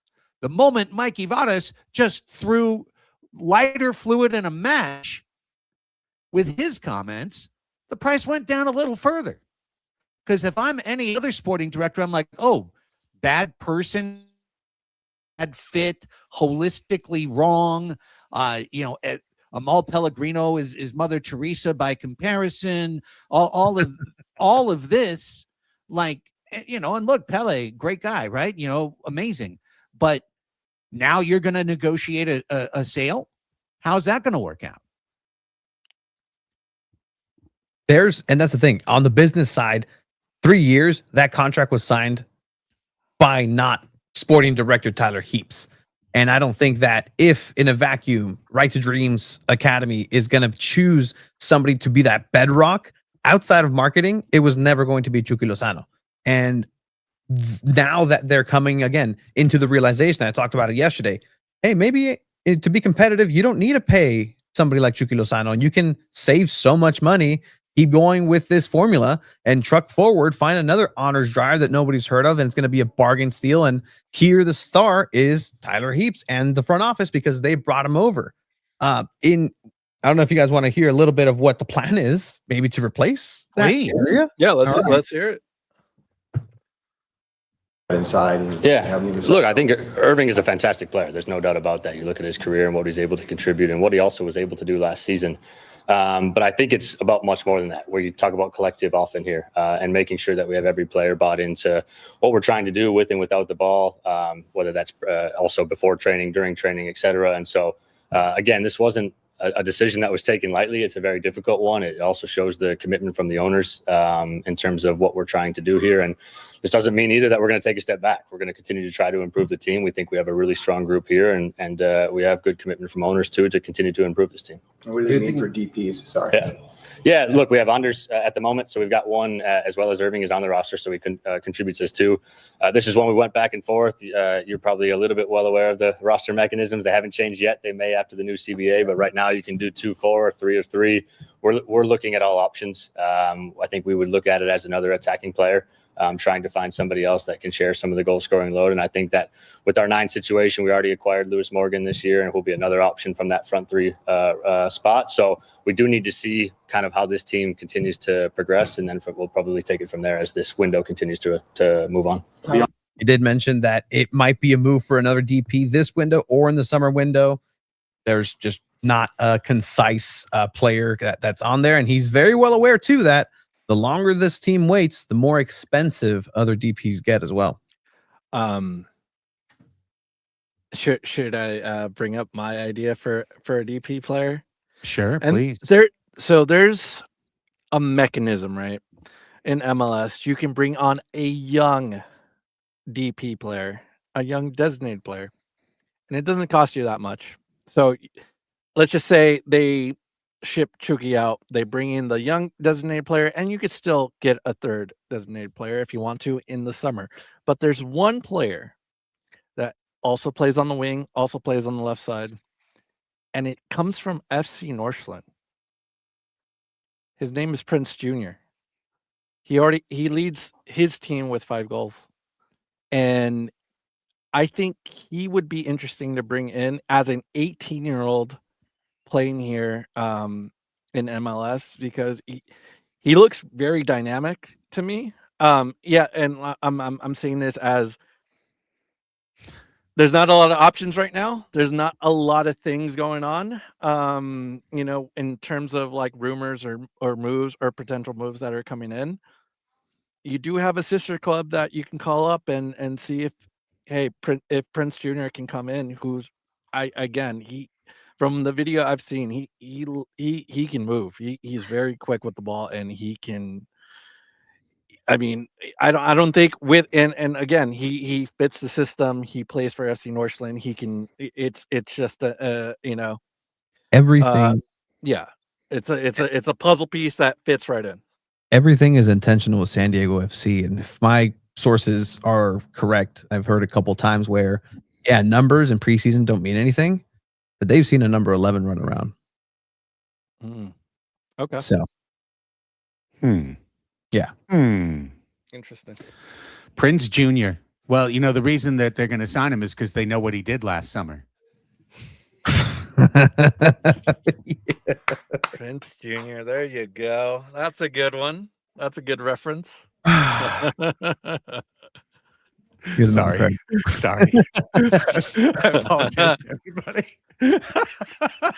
The moment Mikey Varas just threw lighter fluid in a match with his comments, the price went down a little further. Because if I'm any other sporting director, I'm like, oh, bad person, bad fit, holistically wrong. Amal Pellegrino is Mother Teresa by comparison. All of this, like, and look, Pele, great guy, right? Amazing. But now you're going to negotiate a sale. How's that going to work out? And that's the thing on the business side, 3 years, that contract was signed by not sporting director Tyler Heaps. And I don't think that if in a vacuum, Right to Dreams Academy is going to choose somebody to be that bedrock outside of marketing, it was never going to be Chuki Lozano. And now that they're coming again into the realization, I talked about it yesterday. Hey, maybe to be competitive, you don't need to pay somebody like Chuki Lozano, and you can save so much money. Keep going with this formula and truck forward, find another Honors Dreyer that nobody's heard of, and it's going to be a bargain steal. And here the star is Tyler Heaps and the front office because they brought him over. I don't know if you guys want to hear a little bit of what the plan is, maybe to replace that Please. area. Yeah, let's All right. let's hear it. Inside. And Yeah. have him Look, I think Hirving is a fantastic player. There's no doubt about that. You look at his career and what he's able to contribute and what he also was able to do last season. But I think it's about much more than that, where you talk about collective often here and making sure that we have every player bought into what we're trying to do with and without the ball, whether that's also before training, during training, et cetera. And so, again, this wasn't a decision that was taken lightly. It's a very difficult one. It also shows the commitment from the owners in terms of what we're trying to do here. And this doesn't mean either that we're going to take a step back. We're going to continue to try to improve the team. We think we have a really strong group here, and we have good commitment from owners too to continue to improve this team. What does it mean for DPs? Sorry. Yeah. Look, we have Anders at the moment, so we've got one as well as Hirving is on the roster, so he contributes as two. This is when we went back and forth. You're probably a little bit well aware of the roster mechanisms. They haven't changed yet. They may after the new CBA, but right now you can do 2-4 or 3-3. We're looking at all options. I think we would look at it as another attacking player. Trying to find somebody else that can share some of the goal scoring load. And I think that with our 9 situation, we already acquired Lewis Morgan this year, and it will be another option from that front 3 spot. So we do need to see kind of how this team continues to progress, and then we'll probably take it from there as this window continues to move on. You did mention that it might be a move for another DP this window or in the summer window. There's just not a concise player that's on there, and he's very well aware too that the longer this team waits, the more expensive other DPs get as well. Should I bring up my idea for a DP player? Sure, And please. there's a mechanism, right? In MLS, you can bring on a young DP player, a young designated player, and it doesn't cost you that much. So let's just say they ship Chucky out, they bring in the young designated player, and you could still get a third designated player if you want to in the summer. But there's one player that also plays on the wing, also plays on the left side, and it comes from FC Northland. His name is Prince Jr. He leads his team with 5 goals. And I think he would be interesting to bring in as an 18-year-old playing here in MLS, because he looks very dynamic to me. Yeah, and I'm saying this as there's not a lot of options right now. There's not a lot of things going on, in terms of like rumors or moves or potential moves that are coming in. You do have a sister club that you can call up and see if Prince Jr. can come in, who's from the video I've seen, he can move. He's very quick with the ball, and he can. I mean, I don't think and again, he fits the system. He plays for FC Northland. He can. It's just Everything. Yeah, it's a puzzle piece that fits right in. Everything is intentional with San Diego FC, and if my sources are correct, I've heard a couple times where, numbers in preseason don't mean anything, but they've seen a number 11 run around. Okay. So. Yeah. Interesting. Prince Jr. Well, the reason that they're going to sign him is because they know what he did last summer. Prince Jr. There you go. That's a good one. That's a good reference. Sorry. I apologize to everybody.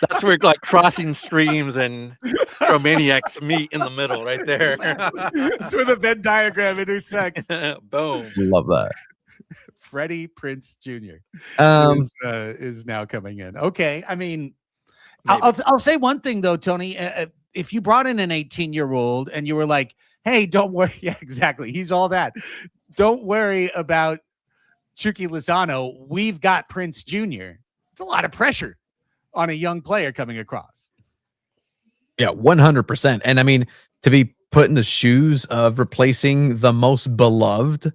That's where like crossing streams and Cromaniacs meet in the middle, right there. That's where the Venn diagram intersects. Boom. Love that. Freddie Prince Jr. Is now coming in. Okay, I mean, I'll say one thing though, Tony. If you brought in an 18-year-old and you were like, "Hey, don't worry," yeah, exactly. He's all that. Don't worry about Chuki Lozano. We've got Prince Jr. It's a lot of pressure on a young player coming across. Yeah, 100%. And I mean, to be put in the shoes of replacing the most beloved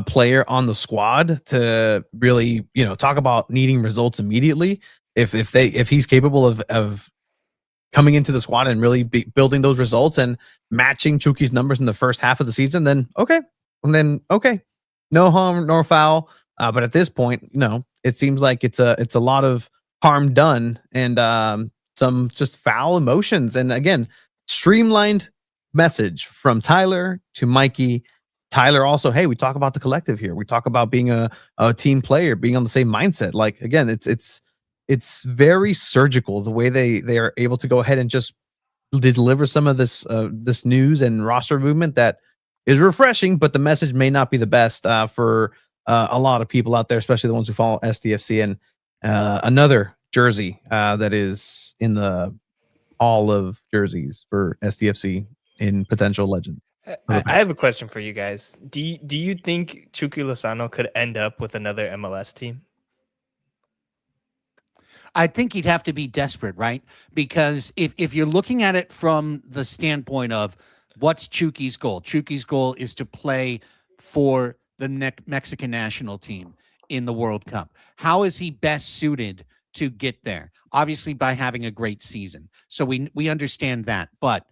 player on the squad, to really, talk about needing results immediately. If he's capable of coming into the squad and really building those results and matching Chuki's numbers in the first half of the season, then okay. No harm nor foul. But at this point, it seems like it's a lot of harm done. And some just foul emotions. And again, streamlined message from Tyler to Mikey. Tyler also, hey, we talk about the collective here. We talk about being a team player, being on the same mindset. Like, again, it's very surgical the way they are able to go ahead and just deliver some of this this news and roster movement that is refreshing, but the message may not be the best for a lot of people out there, especially the ones who follow SDFC. And another jersey that is in the hall of jerseys for SDFC in potential legend. I have a question for you guys. Do you think Chuki Lozano could end up with another MLS team? I think he'd have to be desperate, right? Because if you're looking at it from the standpoint of what's Chuki's goal is to play for the Mexican national team in the World Cup. How is he best suited to get there? Obviously by having a great season. So we understand that. But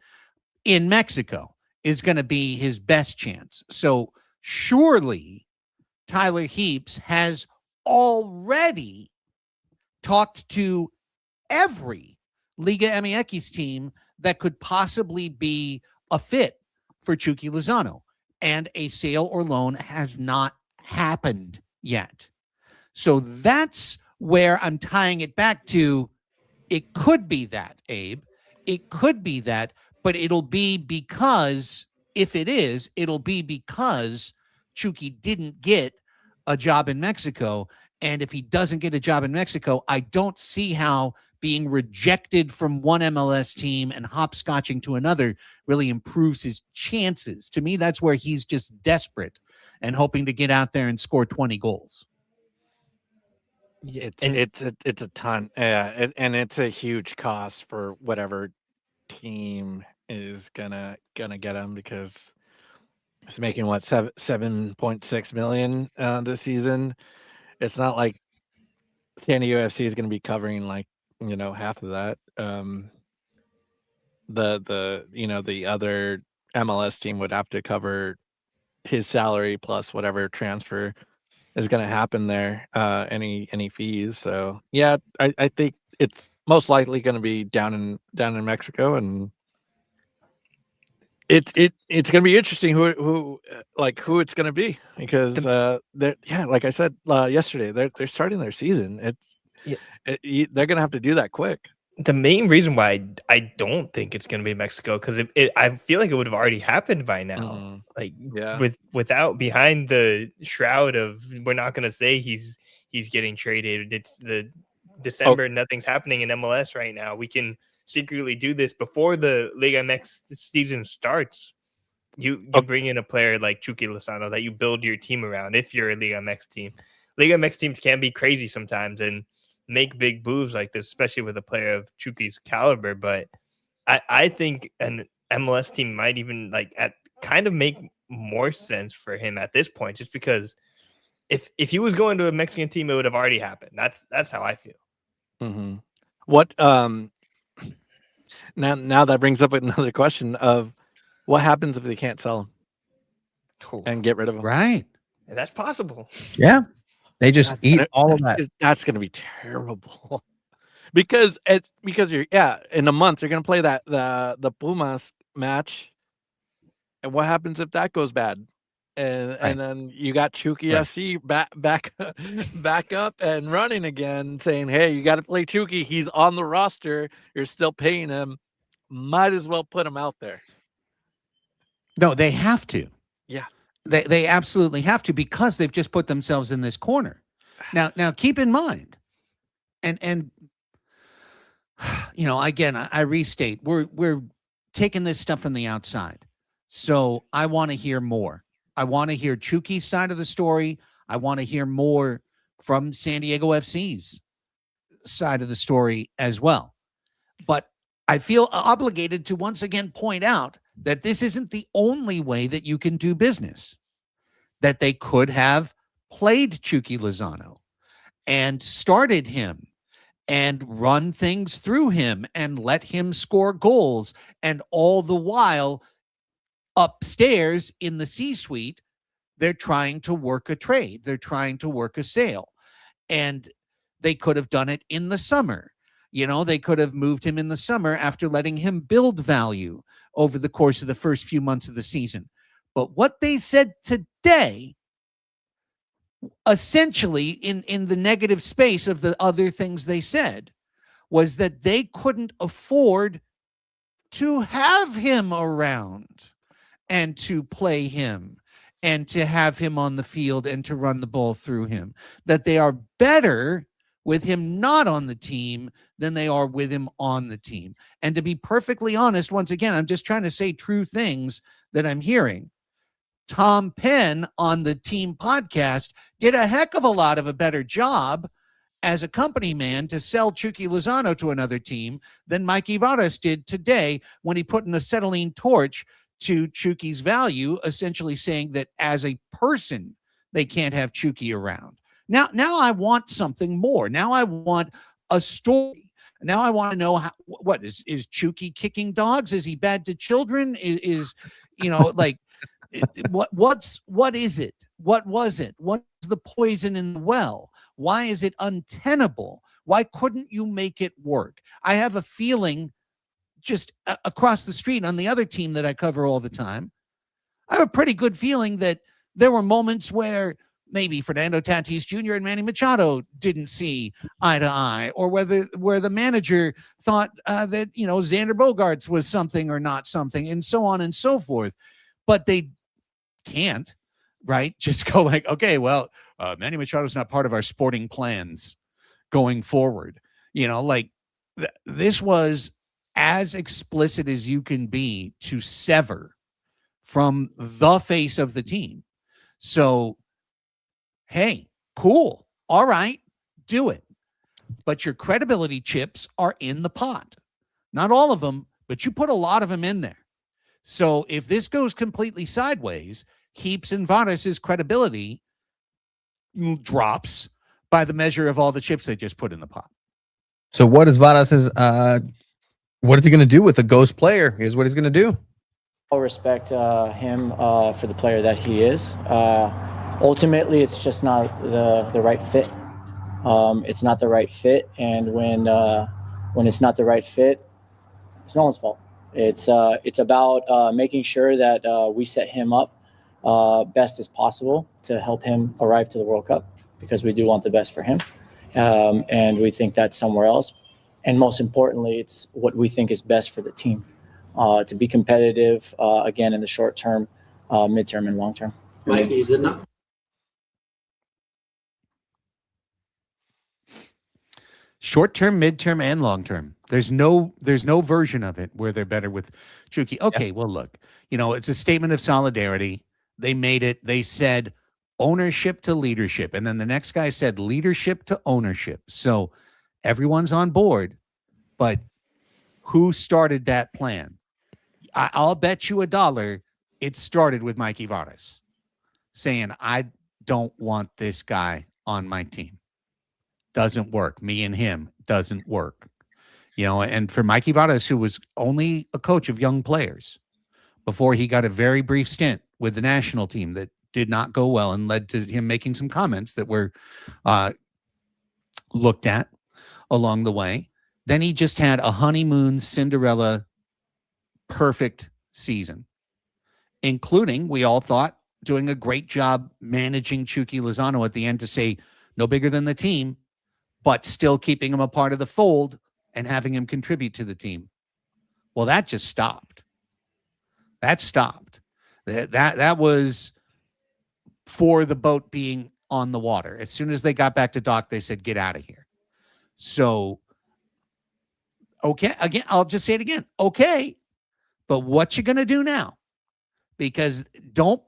in Mexico is going to be his best chance. So surely Tyler Heaps has already talked to every Liga MX team that could possibly be a fit for Chuki Lozano, and a sale or loan has not happened yet. So that's where I'm tying it back to. It could be that, Abe. It could be that, but it'll be because it'll be because Chuki didn't get a job in Mexico. And if he doesn't get a job in Mexico, I don't see how being rejected from one MLS team and hopscotching to another really improves his chances. To me, that's where he's just desperate and hoping to get out there and score 20 goals. It's a ton. Yeah, and it's a huge cost for whatever team is gonna get him, because it's making what 7.6 million this season. It's not like SanDiego.FC is going to be covering like half of that. The other MLS team would have to cover his salary plus whatever transfer is going to happen there, any fees. So yeah, I think it's most likely going to be down in Mexico, and it's going to be interesting who it's going to be, because like I said yesterday, they're starting their season. They're going to have to do that quick. The main reason why I don't think it's going to be Mexico, because I feel like it would have already happened by now. Without behind the shroud of, we're not going to say he's getting traded. It's the December, nothing's happening in MLS right now. We can secretly do this before the Liga MX season starts. You bring in a player like Chuki Lozano that you build your team around. If you're a Liga MX team, Liga MX teams can be crazy sometimes and make big moves like this, especially with a player of Chuki's caliber. But I think an MLS team might even kind of make more sense for him at this point, just because if he was going to a Mexican team, it would have already happened. That's how I feel. Mm-hmm. What now that brings up another question of what happens if they can't sell him and get rid of him? Right. That's possible. Yeah. They just eat all of that. That's going to be terrible. because you're in a month you're going to play the Pumas match, and what happens if that goes bad? And then you got Chuki FC back up and running again, saying, hey, you got to play Chuki. He's on the roster. You're still paying him. Might as well put him out there. No, they have to. Yeah. They absolutely have to, because they've just put themselves in this corner. Now keep in mind, and again, I restate, we're taking this stuff from the outside. So I want to hear more. I want to hear Chuki's side of the story. I want to hear more from SanDiego.FC's side of the story as well. But I feel obligated to once again point out that this isn't the only way that you can do business, that they could have played Chuki Lozano and started him and run things through him and let him score goals, and all the while upstairs in the C-suite, they're trying to work a trade. They're trying to work a sale. And they could have done it in the summer. They could have moved him in the summer after letting him build value over the course of the first few months of the season. But what they said today, essentially in the negative space of the other things they said, was that they couldn't afford to have him around and to play him and to have him on the field and to run the ball through him, that they are better with him not on the team than they are with him on the team. And to be perfectly honest, once again, I'm just trying to say true things that I'm hearing. Tom Penn on the team podcast did a heck of a lot of a better job as a company man to sell Chuki Lozano to another team than Mikey Varas did today when he put an acetylene torch to Chuki's value, essentially saying that as a person, they can't have Chuki around. Now I want something more. Now I want a story. Now I want to know what is Chuki kicking dogs? Is he bad to children? Is like what is it? What was it? What's the poison in the well? Why is it untenable? Why couldn't you make it work? I have a feeling just across the street on the other team that I cover all the time, I have a pretty good feeling that there were moments where maybe Fernando Tatis Jr. and Manny Machado didn't see eye to eye, or where the manager thought that, Xander Bogaerts was something or not something, and so on and so forth. But they can't, right? Just go like, okay, well, Manny Machado's not part of our sporting plans going forward. This was as explicit as you can be to sever from the face of the team. So, hey, cool. All right, do it. But your credibility chips are in the pot. Not all of them, but you put a lot of them in there. So if this goes completely sideways, Heaps and Varas' credibility drops by the measure of all the chips they just put in the pot. So what is Varas's what is he going to do with a ghost player? Here's what he's going to do. I'll respect him for the player that he is. Ultimately, it's just not the right fit. It's not the right fit, and when it's not the right fit, it's no one's fault. It's about making sure that we set him up best as possible to help him arrive to the World Cup, because we do want the best for him, and we think that's somewhere else. And most importantly, it's what we think is best for the team to be competitive, again, in the short term, midterm, and long term. Mikey, is it not? Short term, midterm, and long term. There's no version of it where they're better with Chuki. Okay, well, look, it's a statement of solidarity. They made it. They said ownership to leadership. And then the next guy said leadership to ownership. So everyone's on board. But who started that plan? I'll bet you $1 it started with Mikey Varas saying, I don't want this guy on my team. Doesn't work. Me and him doesn't work. And for Mikey Varas, who was only a coach of young players before he got a very brief stint with the national team that did not go well and led to him making some comments that were looked at along the way. Then he just had a honeymoon Cinderella perfect season, including, we all thought, doing a great job managing Chuki Lozano at the end to say no bigger than the team, but still keeping him a part of the fold and having him contribute to the team. Well, that just stopped. That stopped. That was for the boat being on the water. As soon as they got back to dock, they said, get out of here. So, okay, again, I'll just say it again. Okay, but what you going to do now? Because don't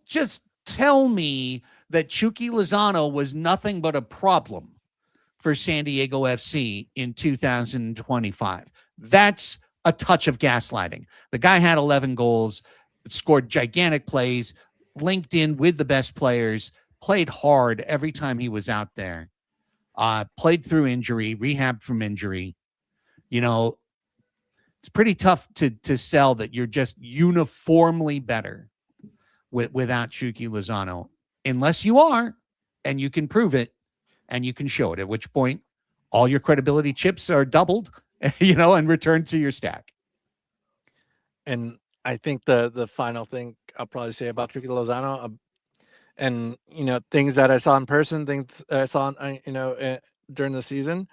just tell me that Chuki Lozano was nothing but a problem for San Diego FC in 2025. That's a touch of gaslighting. The guy had 11 goals, scored gigantic plays, linked in with the best players, played hard every time he was out there, played through injury, rehabbed from injury. It's pretty tough to sell that you're just uniformly better without Chuki Lozano, unless you are, and you can prove it and you can show it, at which point all your credibility chips are doubled, and returned to your stack. And I think the final thing I'll probably say about Chuki Lozano, and things that I saw in person, things I saw during the season,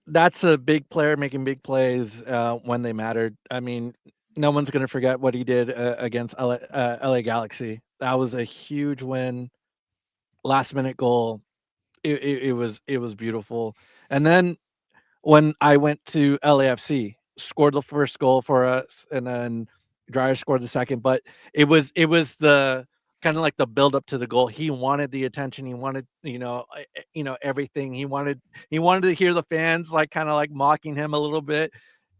that's a big player making big plays when they mattered. I mean, no one's going to forget what he did against LA Galaxy. That was a huge win, last minute goal. It was beautiful. And then when I went to LAFC, scored the first goal for us, and then Dreyer scored the second. But it was the kind of like the build up to the goal. He wanted the attention. He wanted everything. He wanted to hear the fans kind of mocking him a little bit.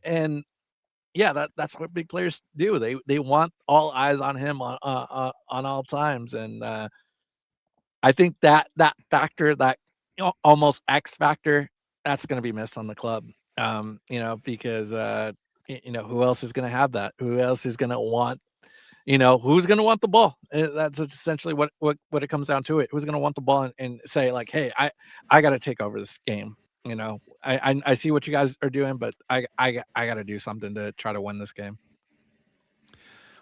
And yeah, that's what big players do. They want all eyes on him on all times. And I think that factor, that almost X factor, that's going to be missed on the club. Because who else is going to have that? Who else is going to want? Who's going to want the ball? That's essentially what it comes down to. Who's going to want the ball and say hey, I got to take over this game. I see what you guys are doing, but I got to do something to try to win this game.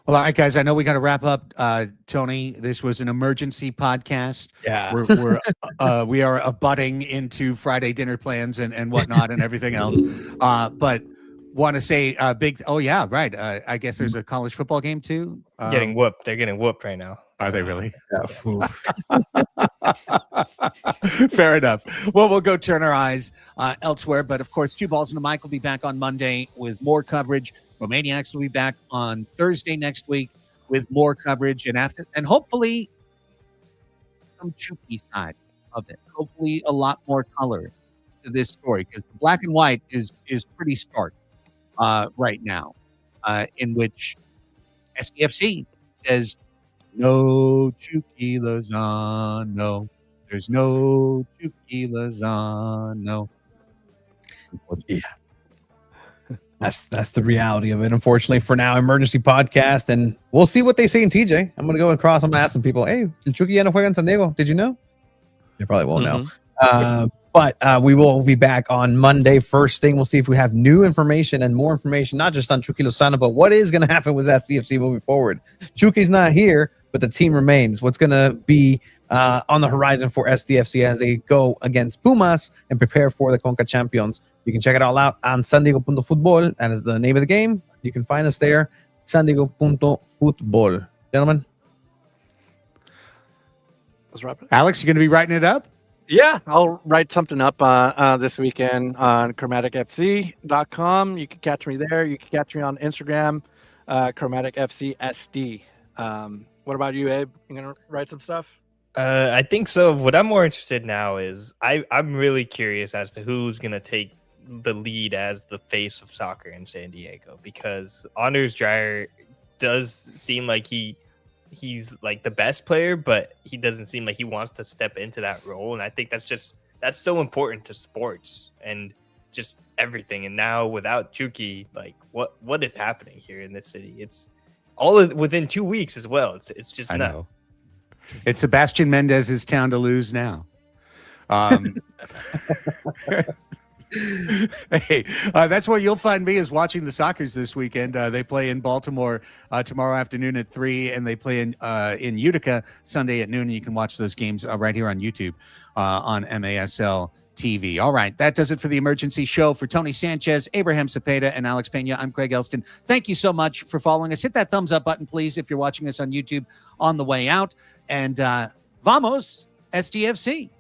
Well, all right, guys, I know we got to wrap up. Tony, this was an emergency podcast. Yeah. We are abutting into Friday dinner plans and whatnot and everything else. But want to say big. Oh, yeah, right. I guess there's a college football game, too. Getting whooped. They're getting whooped right now. Are they really? Yeah. Fair enough. Well, we'll go turn our eyes elsewhere. But, of course, Two Balls and a Mic will be back on Monday with more coverage. Romaniacs will be back on Thursday next week with more coverage and hopefully some Chucky side of it. Hopefully a lot more color to this story, because the black and white is pretty stark right now, in which SDFC says no Chuki Lozano. There's no Chuki Lozano. Yeah. That's the reality of it. Unfortunately, for now, emergency podcast, and we'll see what they say in TJ. I'm gonna go across. I'm gonna ask some people, hey, did Chucky no juega en SanDiego? Did you know? They probably won't know. But we will be back on Monday. First thing, we'll see if we have new information and more information, not just on Chuki Lozano, but what is going to happen with SDFC moving forward. Chuki's not here, but the team remains. What's going to be on the horizon for SDFC as they go against Pumas and prepare for the CONCACAF Champions. You can check it all out on SanDiego.Futbol. That is the name of the game. You can find us there, SanDiego.Futbol. Gentlemen. Let's wrap it. Alex, you going to be writing it up? Yeah, I'll write something up this weekend on ChromaticFC.com. You can catch me there. You can catch me on Instagram, ChromaticFCSD. What about you, Abe? You going to write some stuff? I think so. What I'm more interested now is I'm really curious as to who's going to take the lead as the face of soccer in San Diego, because Anders Dreyer does seem like he's like the best player, but he doesn't seem like he wants to step into that role. And I think that's so important to sports and just everything. And now without Chuki, like what is happening here in this city? It's all within 2 weeks as well. It's just I nuts. know. It's Sebastian Mendez's town to lose now. Hey, that's where you'll find me, is watching the Sockers this weekend. They play in Baltimore tomorrow afternoon at 3, and they play in Utica Sunday at noon. And you can watch those games right here on YouTube on MASL TV. All right, that does it for the emergency show. For Tony Sanchez, Abraham Cepeda, and Alex Pena, I'm Craig Elston. Thank you so much for following us. Hit that thumbs up button, please, if you're watching us on YouTube on the way out. And vamos, SDFC.